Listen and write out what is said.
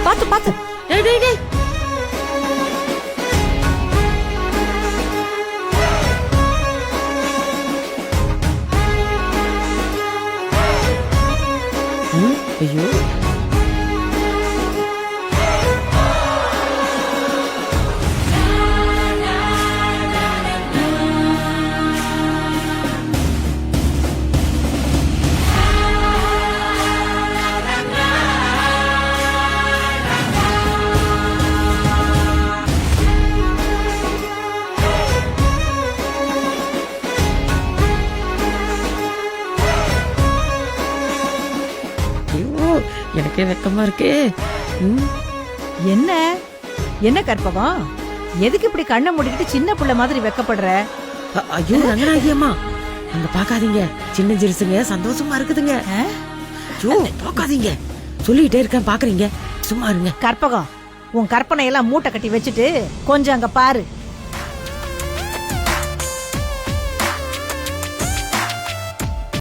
பாத்து பாத்து. டேய் டேய் டேய். ஐயோ எனக்கே வெக்கமா இருக்கே. என்ன என்ன கற்பகம், எதுக்கு இப்படி கண்ணை மூடிக்கிட்டு சின்ன புள்ள மாதிரி வெக்கப்படுற? ஐயோ ரங்கநாயகியம்மா, அங்க பாக்காதீங்க, சின்ன ஜெருசுங்க சந்தோஷமா இருக்குதுங்க. ஐயோ பாக்காதீங்க, சொல்லிட்டே இருக்கேன், பாக்குறீங்க, சும்மா இருங்க. கற்பகம், உன் கற்பனை எல்லாம் மூட்டை கட்டி வச்சுட்டு கொஞ்சம் அங்க பாரு.